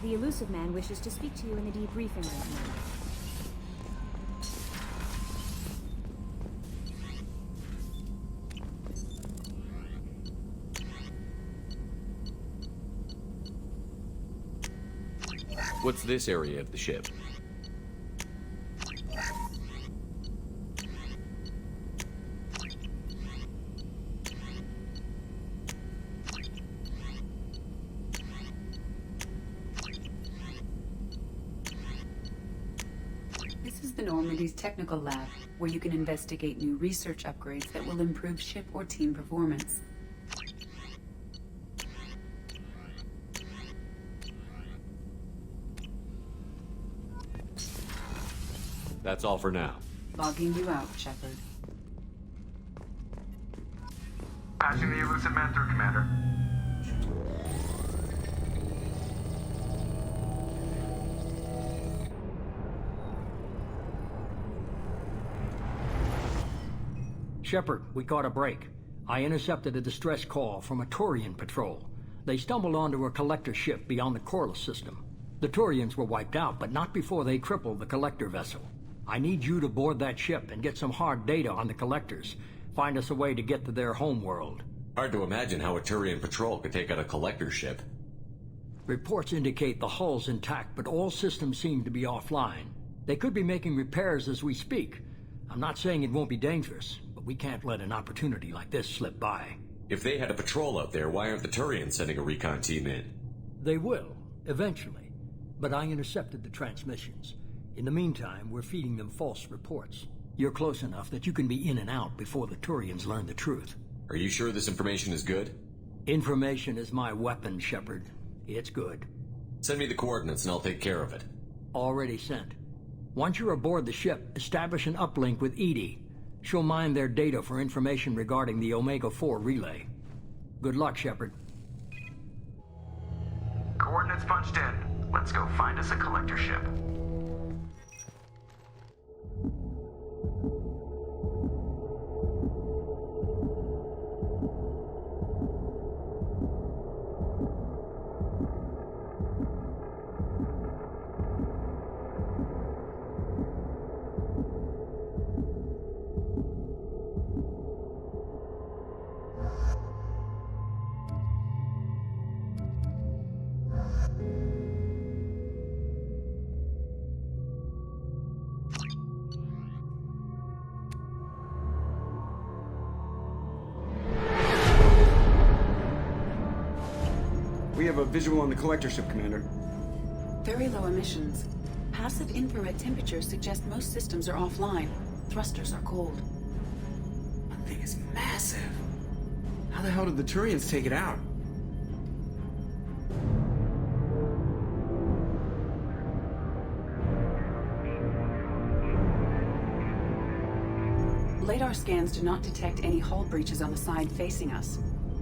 The elusive man wishes to speak to you in the debriefing room. What's this area of the ship? This is the Normandy's technical lab, where you can investigate new research upgrades that will improve ship or team performance. That's all for now. Logging you out, Shepard. Patching the elusive man through, Commander. Shepard, we caught a break. I intercepted a distress call from a Turian patrol. They stumbled onto a collector ship beyond the Corliss system. The Turians were wiped out, but not before they crippled the collector vessel. I need you to board that ship and get some hard data on the collectors. Find us a way to get to their homeworld. Hard to imagine how a Turian patrol could take out a collector ship. Reports indicate the hull's intact, but all systems seem to be offline. They could be making repairs as we speak. I'm not saying it won't be dangerous, but we can't let an opportunity like this slip by. If they had a patrol out there, why aren't the Turians sending a recon team in? They will, eventually. But I intercepted the transmissions. In the meantime, we're feeding them false reports. You're close enough that you can be in and out before the Turians learn the truth. Are you sure this information is good? Information is my weapon, Shepard. It's good. Send me the coordinates and I'll take care of it. Already sent. Once you're aboard the ship, establish an uplink with Edie. She'll mine their data for information regarding the Omega-4 relay. Good luck, Shepard. Coordinates punched in. Let's go find us a collector ship. We have a visual on the collector ship, Commander. Very low emissions. Passive infrared temperatures suggest most systems are offline. Thrusters are cold. That thing is massive. How the hell did the Turians take it out? Radar scans do not detect any hull breaches on the side facing us.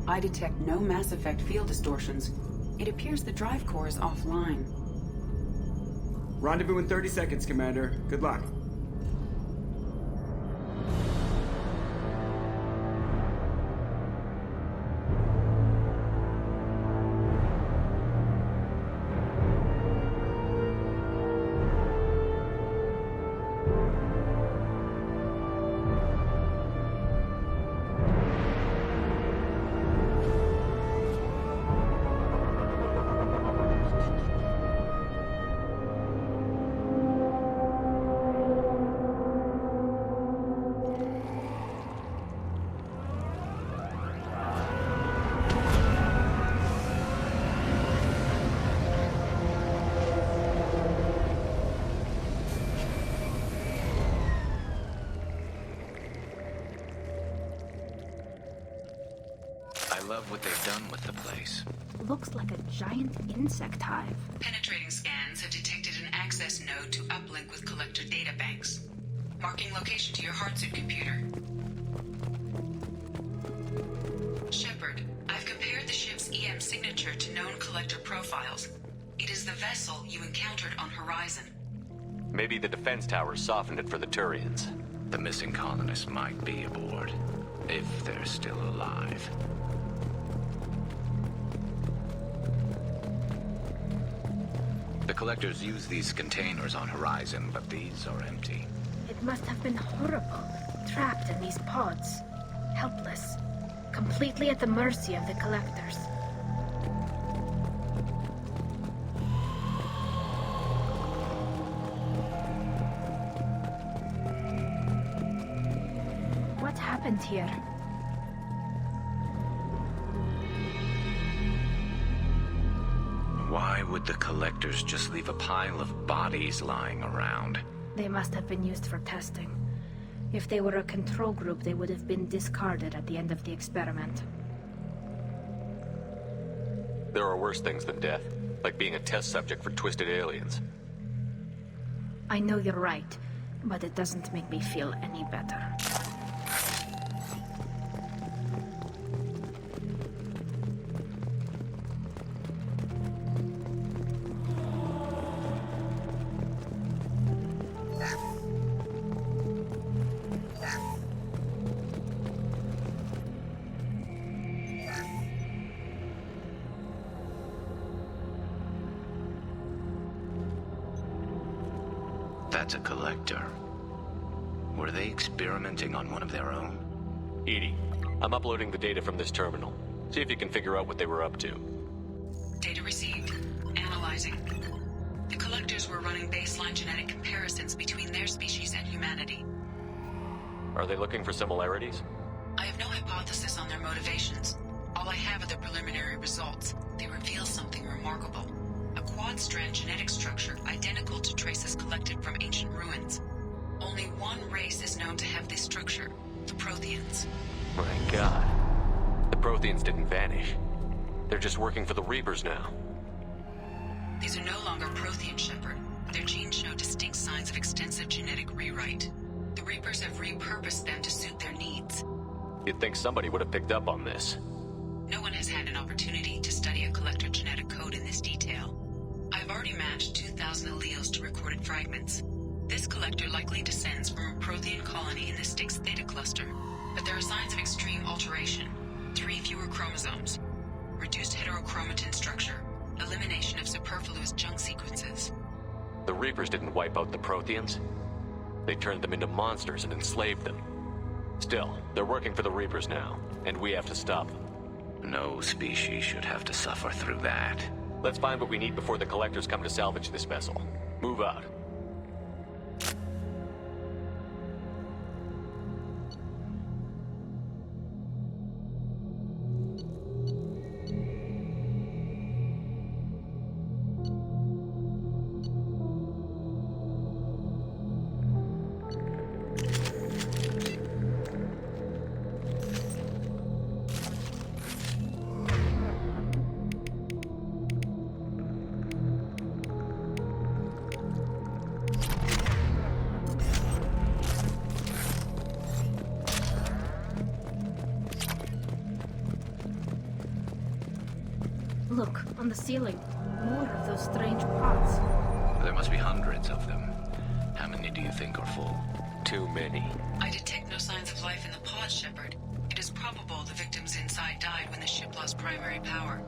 I detect no mass effect field distortions. It appears the drive core is offline. Rendezvous in 30 seconds, Commander. Good luck. I love what they've done with the place. Looks like a giant insect hive. Penetrating scans have detected an access node to uplink with collector databanks. Marking location to your hardsuit computer. Shepard, I've compared the ship's EM signature to known collector profiles. It is the vessel you encountered on Horizon. Maybe the defense towers softened it for the Turians. The missing colonists might be aboard, if they're still alive. The collectors use these containers on Horizon, but these are empty. It must have been horrible, trapped in these pods. Helpless. Completely at the mercy of the collectors. What happened here? Why would the collectors just leave a pile of bodies lying around? They must have been used for testing. If they were a control group, they would have been discarded at the end of the experiment. There are worse things than death, like being a test subject for twisted aliens. I know you're right, but it doesn't make me feel any better. That's a collector. Were they experimenting on one of their own? Edie, I'm uploading the data from this terminal. See if you can figure out what they were up to. Data received. Analyzing. The collectors were running baseline genetic comparisons between their species and humanity. Are they looking for similarities? I have no hypothesis on their motivations. All I have are the preliminary results. They reveal something remarkable. A quad-strand genetic structure identical to traces collected from ancient ruins. Only one race is known to have this structure, the Protheans. My God. The Protheans didn't vanish. They're just working for the Reapers now. These are no longer Prothean, Shepard. Their genes show distinct signs of extensive genetic rewrite. The Reapers have repurposed them to suit their needs. You'd think somebody would have picked up on this. No one has had an opportunity to study a collector genetic code in this detail. I've already matched 2,000 alleles to recorded fragments. This collector likely descends from a Prothean colony in the Styx Theta cluster, but there are signs of extreme alteration. 3 fewer chromosomes, reduced heterochromatin structure, elimination of superfluous junk sequences. The Reapers didn't wipe out the Protheans. They turned them into monsters and enslaved them. Still, they're working for the Reapers now, and we have to stop them. No species should have to suffer through that. Let's find what we need before the collectors come to salvage this vessel. Move out. Look, on the ceiling. More of those strange pods. There must be hundreds of them. How many do you think are full? Too many. I detect no signs of life in the pod, Shepard. It is probable the victims inside died when the ship lost primary power.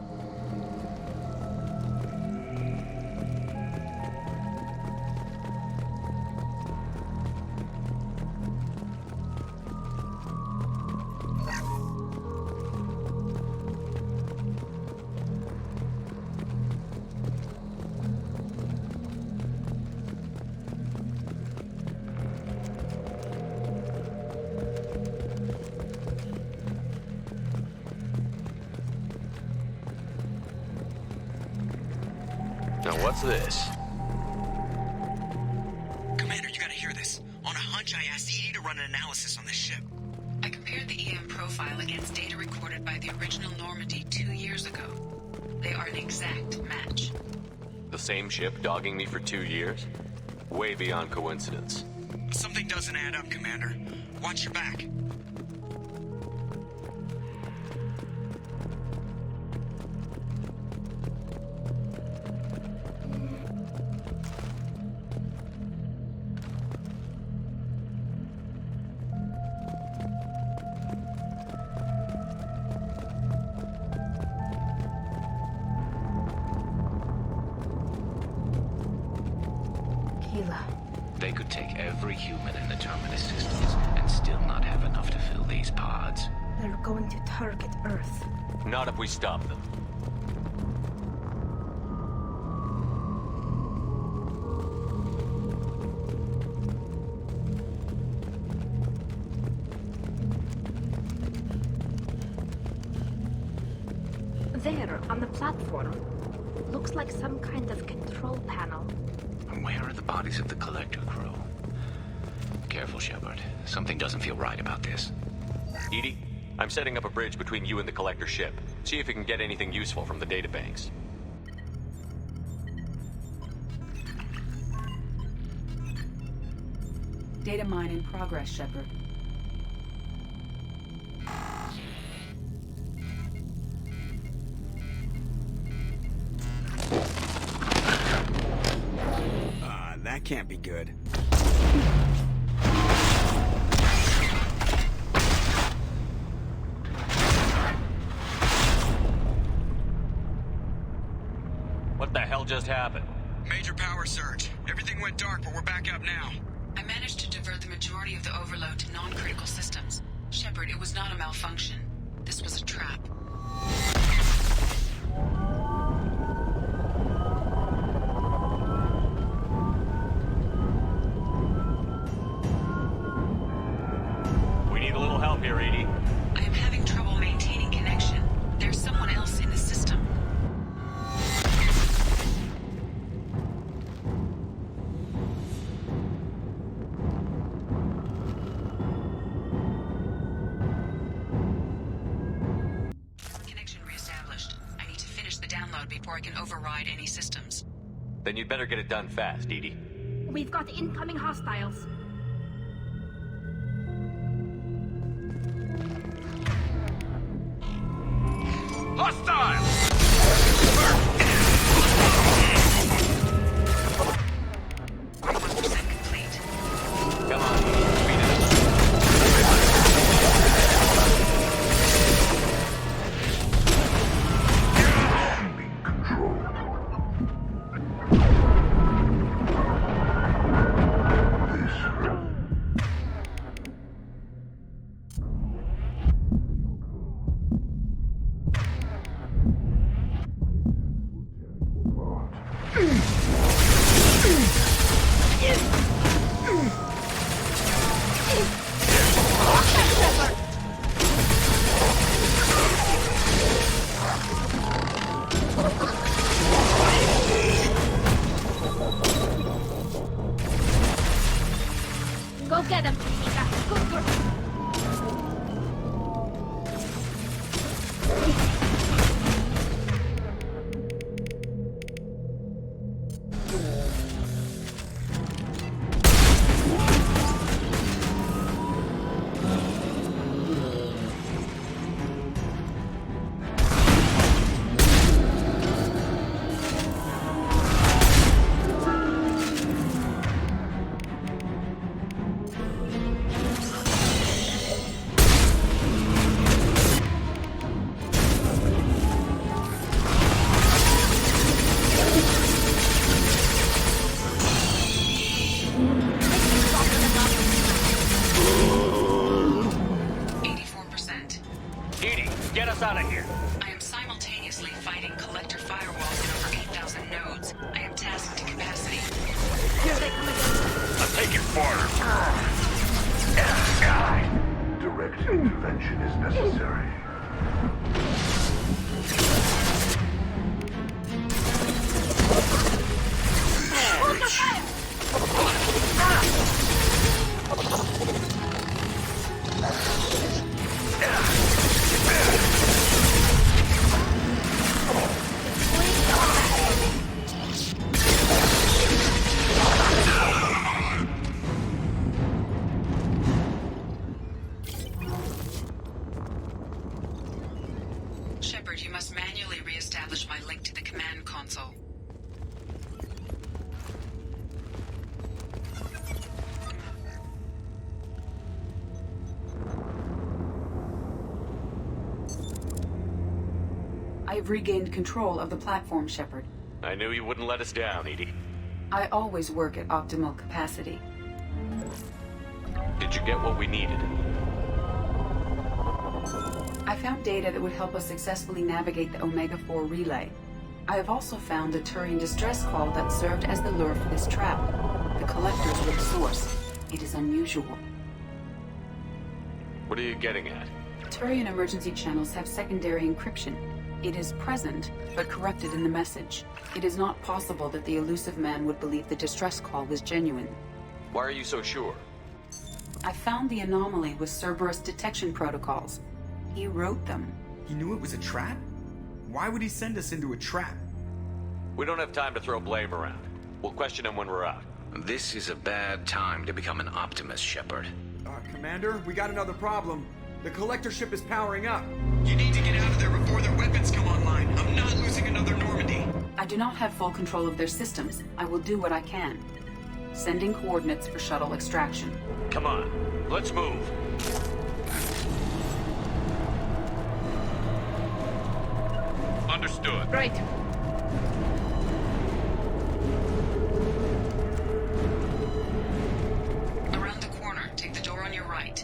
Now what's this? Commander, you gotta hear this. On a hunch, I asked Edie to run an analysis on this ship. I compared the EM profile against data recorded by the original Normandy 2 years ago. They are an exact match. The same ship dogging me for 2 years? Way beyond coincidence. Something doesn't add up, Commander. Watch your back. They could take every human in the Terminus systems and still not have enough to fill these pods. They're going to target Earth. Not if we stop them. There, on the platform. Looks like some kind of control panel. Where are the bodies of the Collector crew? Careful, Shepard. Something doesn't feel right about this. Edie, I'm setting up a bridge between you and the Collector ship. See if you can get anything useful from the databanks. Data mine in progress, Shepard. That can't be good. What the hell just happened? Major power surge. Everything went dark, but we're back up now. I managed to divert the majority of the overload to non-critical systems. Shepard, it was not a malfunction. This was a trap. We need a little help here, Edie. I am having trouble maintaining connection. There's someone else in the system. Connection reestablished. I need to finish the download before I can override any systems. Then you'd better get it done fast, Edie. We've got incoming hostiles. Hostile! 1% complete. Come on, speed it up. Go get him, Chica. Good girl. Edie, get us out of here. I am simultaneously fighting collector firewalls in over 8,000 nodes. I am tasked to capacity. Here they come again. I'll take your quarter. Direct intervention is necessary. Hold your fire! Shepard, you must manually re-establish my link to the command console. I have regained control of the platform, Shepard. I knew you wouldn't let us down, Edie. I always work at optimal capacity. Did you get what we needed? I found data that would help us successfully navigate the Omega-4 relay. I have also found a Turian distress call that served as the lure for this trap. The collectors were the source. It is unusual. What are you getting at? Turian emergency channels have secondary encryption. It is present, but corrupted in the message. It is not possible that the elusive man would believe the distress call was genuine. Why are you so sure? I found the anomaly with Cerberus detection protocols. He wrote them. He knew it was a trap? Why would he send us into a trap? We don't have time to throw blame around. We'll question him when we're out. This is a bad time to become an optimist, Shepard. Commander, we got another problem. The collector ship is powering up. You need to get out of there before their weapons come online. I'm not losing another Normandy. I do not have full control of their systems. I will do what I can. Sending coordinates for shuttle extraction. Come on, let's move. Understood. Right. Around the corner, take the door on your right.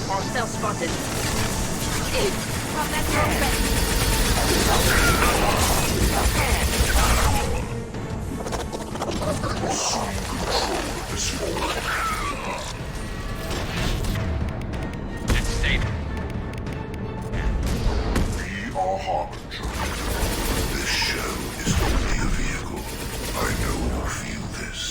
Hostile spotted. From that It's stable. We are Harbinger. This shell is only a vehicle. I know you feel this.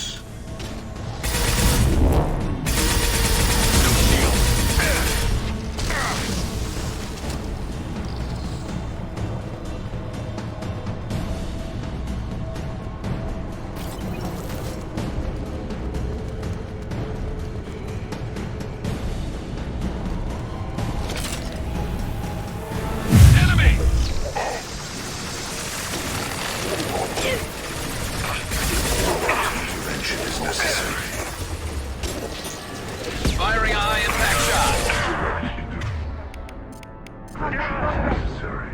Intervention is necessary. Firing a high impact shot. Intervention is necessary.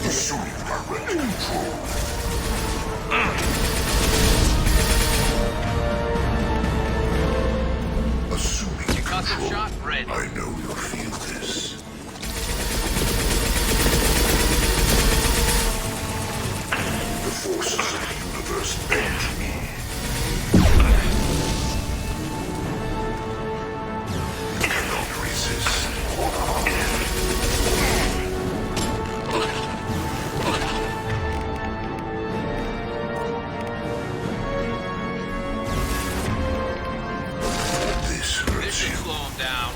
Assuming direct control. Assuming control. Shot ready. I know you'll feel this. The forces of the universe bend me. Cannot resist. This hurts you. Slow him down.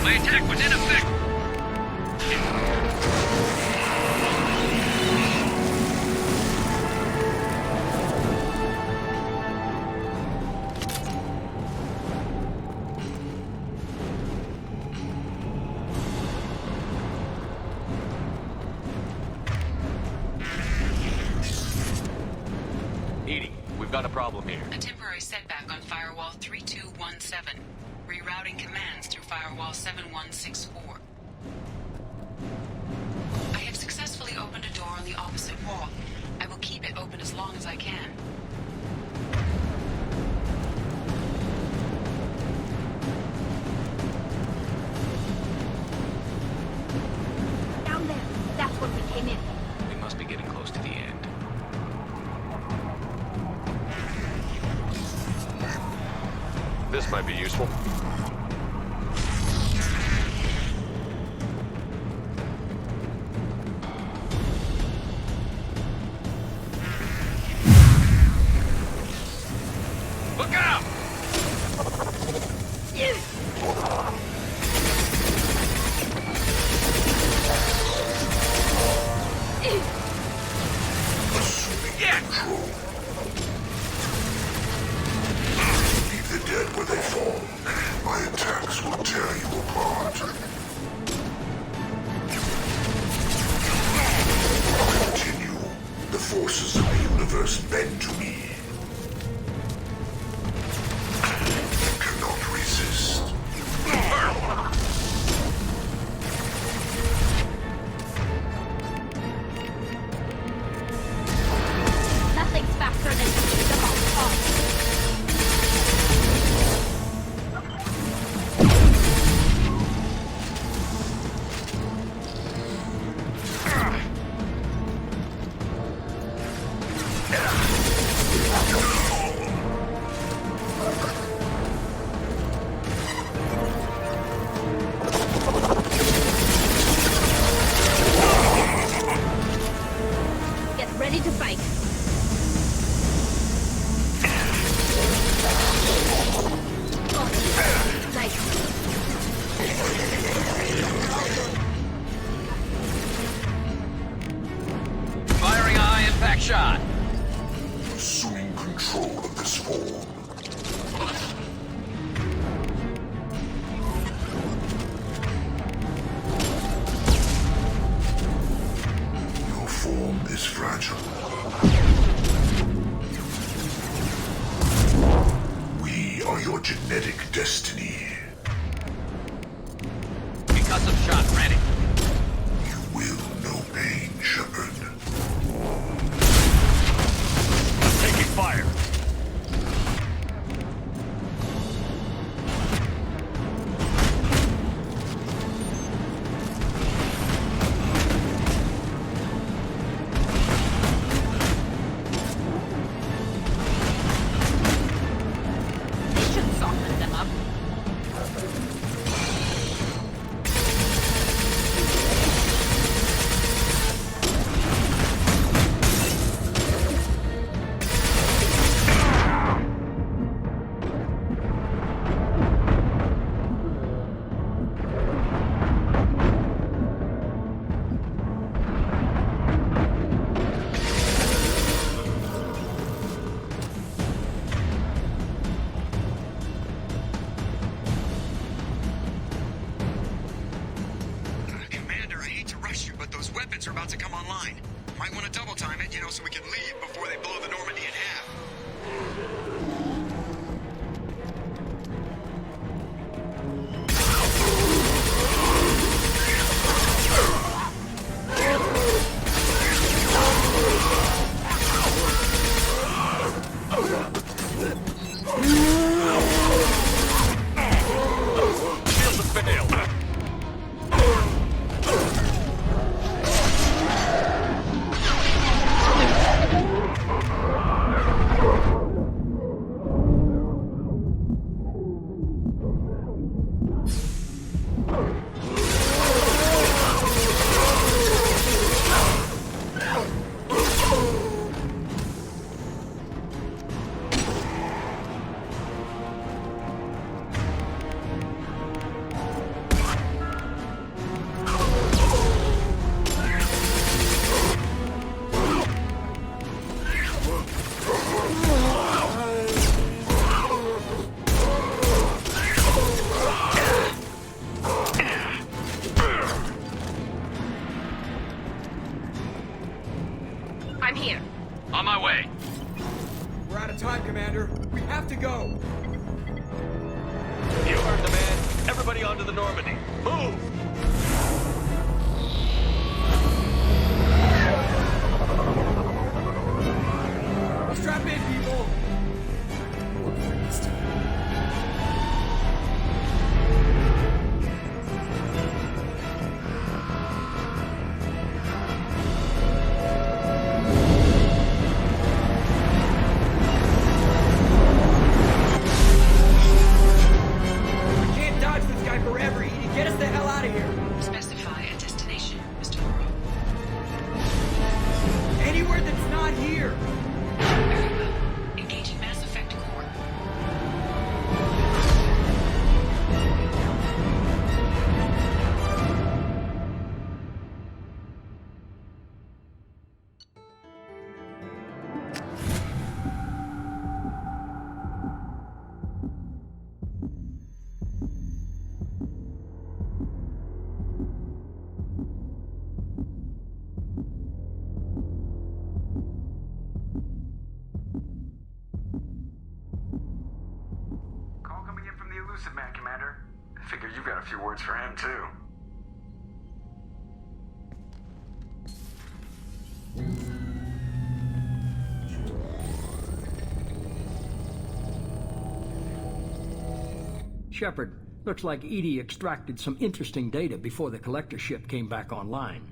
My attack was ineffective! Edie, we've got a problem here. A temporary setback on Firewall 3217. Rerouting commands through Firewall 7164. I have successfully opened a door on the opposite wall. I will keep it open as long as I can. Down there. That's where we came in. We must be getting close to the end. This might be useful. Look out! Assuming control. Leave the dead where they fall. My attacks will tear you apart. Continue. The forces of the universe bend to me. You cannot resist. Nothing's faster than the bomb. Get ready to fight. Oh, nice. Firing a high-impact shot! Assuming control of this form. Your form is fragile. We are your genetic destiny. Concussive shot ready. You will know pain, Shepard. Taking fire. This should soften them up. Commander, I hate to rush you, but those weapons are about to come online. Might want to double time it, so we can leave before they blow the Normandy in half. Shields have failed. everybody onto the Normandy. Move! Strap in, people! We'll be here this time. We can't dodge this guy forever, Edie. Get us the hell out of here! Specify a destination, Mr. Laurel. Anywhere that's not here! Very well. Engaging mass effect core. Call coming in from the Elusive Man, Commander. I figure you've got a few words for him, too. Shepard, looks like Edie extracted some interesting data before the collector ship came back online.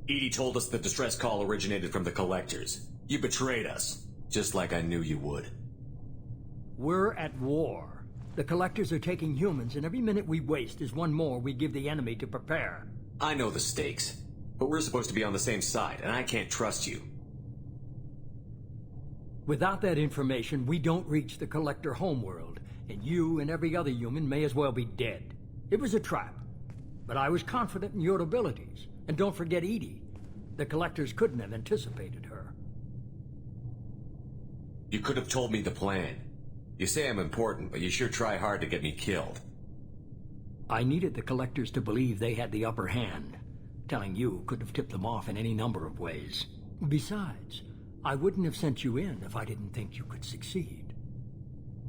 Edie told us the distress call originated from the collectors. You betrayed us, just like I knew you would. We're at war. The collectors are taking humans, and every minute we waste is one more we give the enemy to prepare. I know the stakes, but we're supposed to be on the same side, and I can't trust you. Without that information, we don't reach the collector homeworld, and you and every other human may as well be dead. It was a trap, but I was confident in your abilities. And don't forget Edie. The collectors couldn't have anticipated her. You could have told me the plan. You say I'm important, but you sure try hard to get me killed. I needed the collectors to believe they had the upper hand. Telling you could have tipped them off in any number of ways. Besides, I wouldn't have sent you in if I didn't think you could succeed.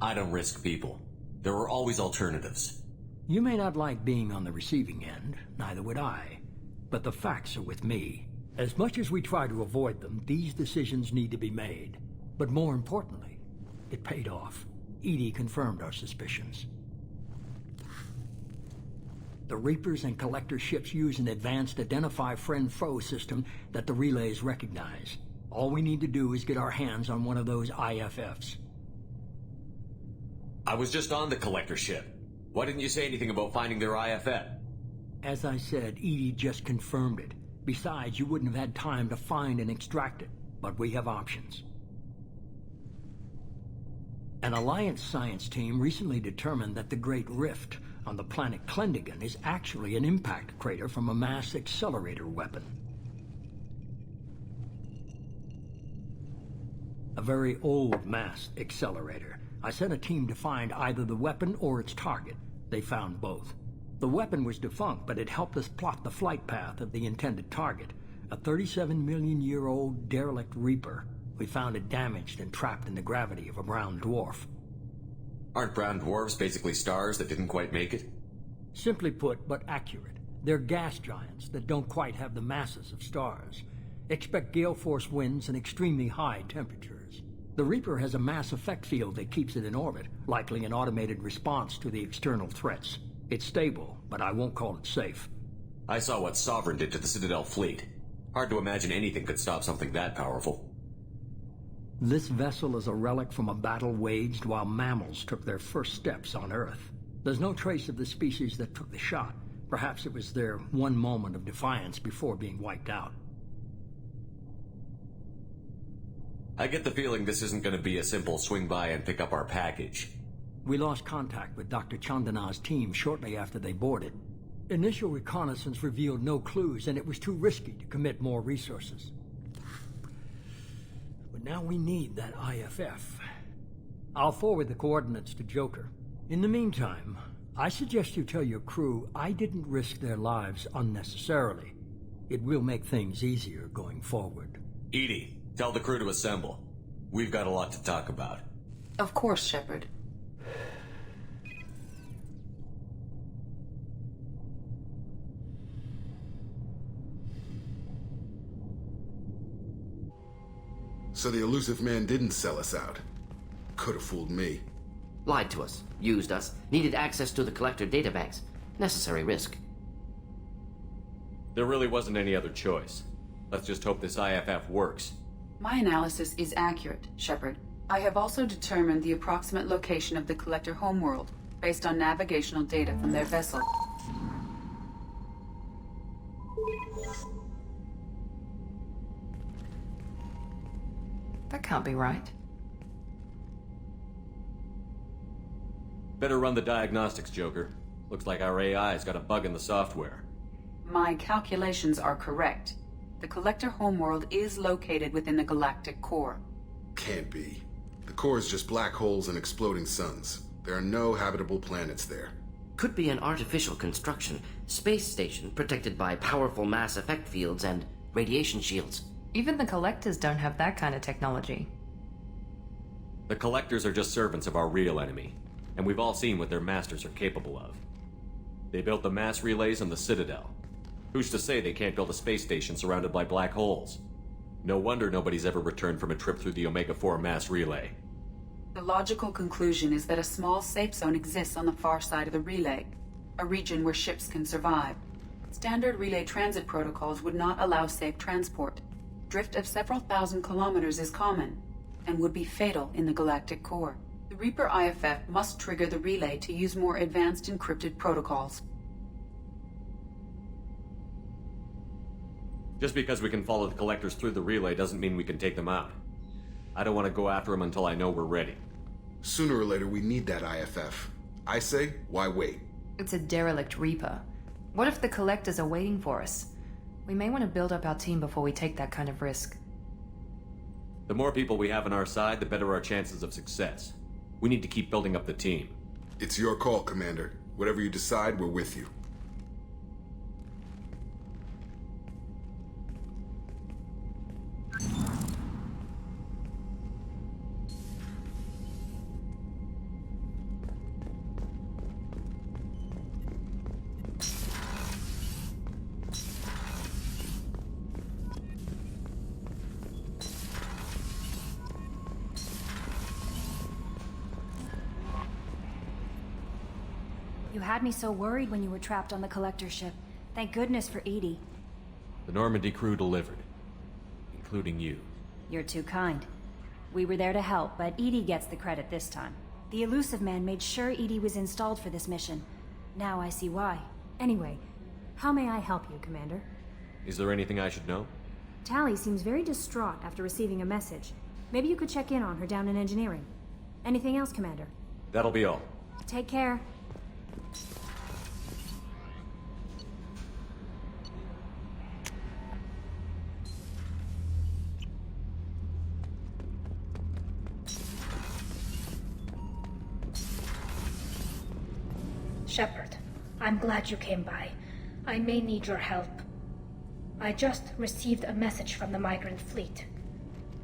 I don't risk people. There are always alternatives. You may not like being on the receiving end, neither would I. But the facts are with me. As much as we try to avoid them, these decisions need to be made. But more importantly, it paid off. Edie confirmed our suspicions. The Reapers and Collector ships use an advanced Identify Friend-Foe system that the relays recognize. All we need to do is get our hands on one of those IFFs. I was just on the Collector ship. Why didn't you say anything about finding their IFF? As I said, Edie just confirmed it. Besides, you wouldn't have had time to find and extract it. But we have options. An Alliance science team recently determined that the Great Rift on the planet Klendigan is actually an impact crater from a mass accelerator weapon. A very old mass accelerator. I sent a team to find either the weapon or its target. They found both. The weapon was defunct, but it helped us plot the flight path of the intended target, a 37-million-year-old derelict Reaper. We found it damaged and trapped in the gravity of a brown dwarf. Aren't brown dwarfs basically stars that didn't quite make it? Simply put, but accurate. They're gas giants that don't quite have the masses of stars. Expect gale force winds and extremely high temperatures. The Reaper has a mass effect field that keeps it in orbit, likely an automated response to the external threats. It's stable, but I won't call it safe. I saw what Sovereign did to the Citadel fleet. Hard to imagine anything could stop something that powerful. This vessel is a relic from a battle waged while mammals took their first steps on Earth. There's no trace of the species that took the shot. Perhaps it was their one moment of defiance before being wiped out. I get the feeling this isn't going to be a simple swing by and pick up our package. We lost contact with Dr. Chandana's team shortly after they boarded. Initial reconnaissance revealed no clues, and it was too risky to commit more resources. But now we need that IFF. I'll forward the coordinates to Joker. In the meantime, I suggest you tell your crew I didn't risk their lives unnecessarily. It will make things easier going forward. Edie, tell the crew to assemble. We've got a lot to talk about. Of course, Shepard. So the elusive man didn't sell us out. Could have fooled me. Lied to us, used us, needed access to the Collector databanks. Necessary risk. There really wasn't any other choice. Let's just hope this IFF works. My analysis is accurate, Shepard. I have also determined the approximate location of the Collector homeworld, based on navigational data from their vessel. That can't be right. Better run the diagnostics, Joker. Looks like our AI's got a bug in the software. My calculations are correct. The Collector homeworld is located within the galactic core. Can't be. The core is just black holes and exploding suns. There are no habitable planets there. Could be an artificial construction, space station protected by powerful mass effect fields and radiation shields. Even the Collectors don't have that kind of technology. The Collectors are just servants of our real enemy, and we've all seen what their masters are capable of. They built the mass relays on the Citadel. Who's to say they can't build a space station surrounded by black holes? No wonder nobody's ever returned from a trip through the Omega-4 mass relay. The logical conclusion is that a small safe zone exists on the far side of the relay, a region where ships can survive. Standard relay transit protocols would not allow safe transport. Drift of several thousand kilometers is common, and would be fatal in the galactic core. The Reaper IFF must trigger the relay to use more advanced encrypted protocols. Just because we can follow the Collectors through the relay doesn't mean we can take them out. I don't want to go after them until I know we're ready. Sooner or later, we need that IFF. I say, why wait? It's a derelict Reaper. What if the Collectors are waiting for us? We may want to build up our team before we take that kind of risk. The more people we have on our side, the better our chances of success. We need to keep building up the team. It's your call, Commander. Whatever you decide, we're with you. You had me so worried when you were trapped on the Collector ship. Thank goodness for Edie. The Normandy crew delivered. Including you. You're too kind. We were there to help, but Edie gets the credit this time. The Elusive Man made sure Edie was installed for this mission. Now I see why. Anyway, how may I help you, Commander? Is there anything I should know? Tally seems very distraught after receiving a message. Maybe you could check in on her down in engineering. Anything else, Commander? That'll be all. Take care. Shepard, I'm glad you came by. I may need your help. I just received a message from the migrant fleet.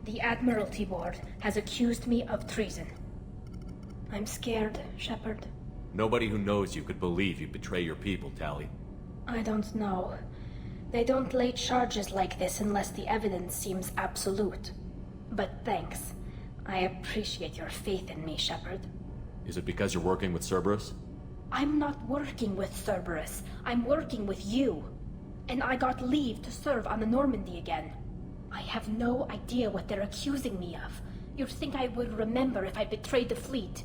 The Admiralty Board has accused me of treason. I'm scared, Shepard. Nobody who knows you could believe you betray your people, Tally. I don't know. They don't lay charges like this unless the evidence seems absolute. But thanks. I appreciate your faith in me, Shepard. Is it because you're working with Cerberus? I'm not working with Cerberus. I'm working with you. And I got leave to serve on the Normandy again. I have no idea what they're accusing me of. You'd think I would remember if I betrayed the fleet.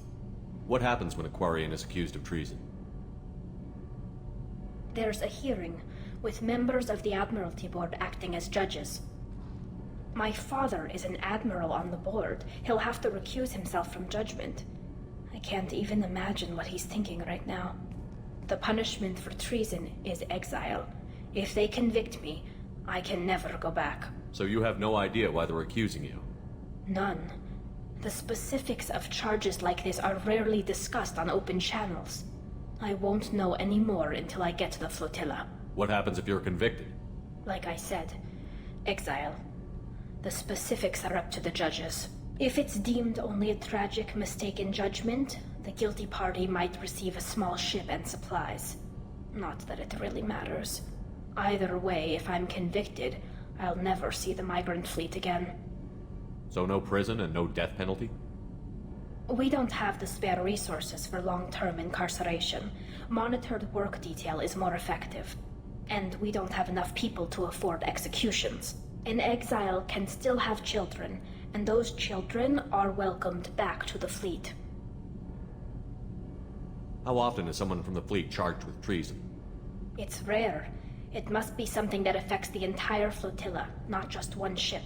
What happens when a Quarian is accused of treason? There's a hearing, with members of the Admiralty Board acting as judges. My father is an admiral on the board. He'll have to recuse himself from judgment. I can't even imagine what he's thinking right now. The punishment for treason is exile. If they convict me, I can never go back. So you have no idea why they're accusing you? None. The specifics of charges like this are rarely discussed on open channels. I won't know any more until I get to the flotilla. What happens if you're convicted? Like I said, exile. The specifics are up to the judges. If it's deemed only a tragic mistake in judgment, the guilty party might receive a small ship and supplies. Not that it really matters. Either way, if I'm convicted, I'll never see the migrant fleet again. So no prison and no death penalty? We don't have the spare resources for long-term incarceration. Monitored work detail is more effective. And we don't have enough people to afford executions. An exile can still have children, and those children are welcomed back to the fleet. How often is someone from the fleet charged with treason? It's rare. It must be something that affects the entire flotilla, not just one ship.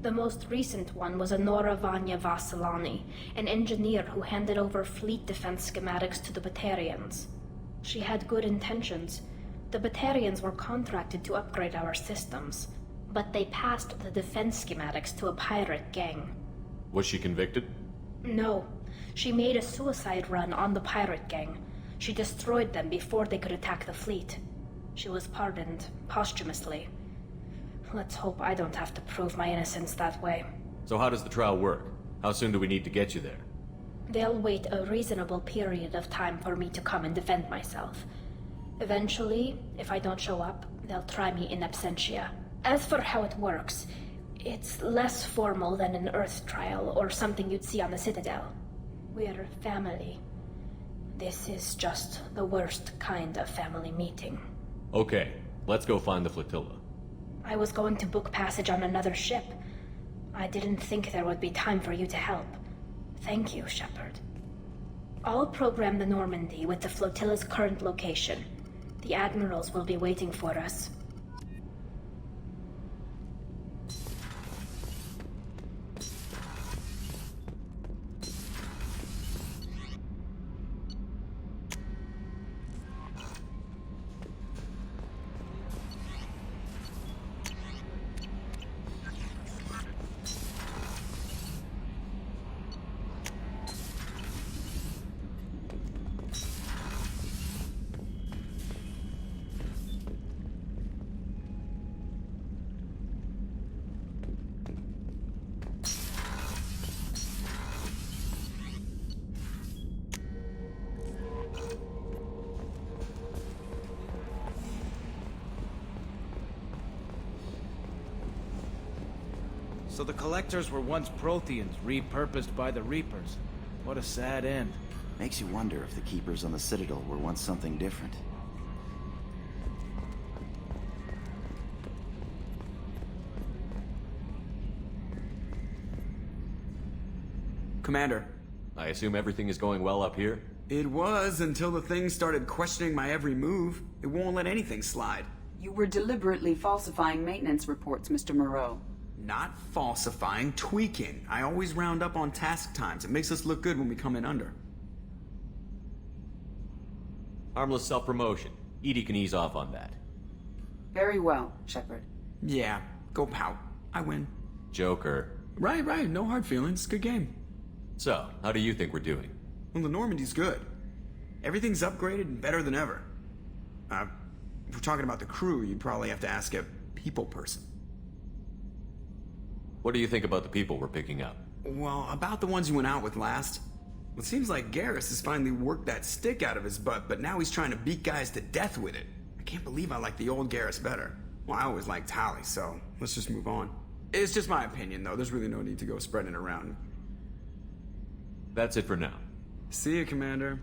The most recent one was Honora Vanya Vasilani, an engineer who handed over fleet defense schematics to the Batarians. She had good intentions. The Batarians were contracted to upgrade our systems, but they passed the defense schematics to a pirate gang. Was she convicted? No. She made a suicide run on the pirate gang. She destroyed them before they could attack the fleet. She was pardoned, posthumously. Let's hope I don't have to prove my innocence that way. So how does the trial work? How soon do we need to get you there? They'll wait a reasonable period of time for me to come and defend myself. Eventually, if I don't show up, they'll try me in absentia. As for how it works, it's less formal than an Earth trial or something you'd see on the Citadel. We're family. This is just the worst kind of family meeting. Okay, let's go find the flotilla. I was going to book passage on another ship. I didn't think there would be time for you to help. Thank you, Shepard. I'll program the Normandy with the flotilla's current location. The admirals will be waiting for us. So the Collectors were once Protheans, repurposed by the Reapers. What a sad end. Makes you wonder if the Keepers on the Citadel were once something different. Commander. I assume everything is going well up here? It was until the thing started questioning my every move. It won't let anything slide. You were deliberately falsifying maintenance reports, Mr. Moreau. Not falsifying, tweaking. I always round up on task times. It makes us look good when we come in under. Harmless self-promotion. Edie can ease off on that. Very well, Shepard. Yeah, go pout. I win. Joker. Right. No hard feelings. Good game. So, how do you think we're doing? Well, the Normandy's good. Everything's upgraded and better than ever. If we're talking about the crew, you'd probably have to ask a people person. What do you think about the people we're picking up? Well, about the ones you went out with last. It seems like Garrus has finally worked that stick out of his butt, but now he's trying to beat guys to death with it. I can't believe I like the old Garrus better. Well, I always liked Tali, so let's just move on. It's just my opinion, though. There's really no need to go spreading it around. That's it for now. See you, Commander.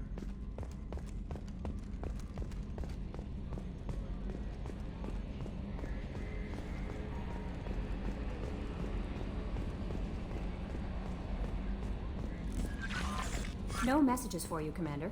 No messages for you, Commander.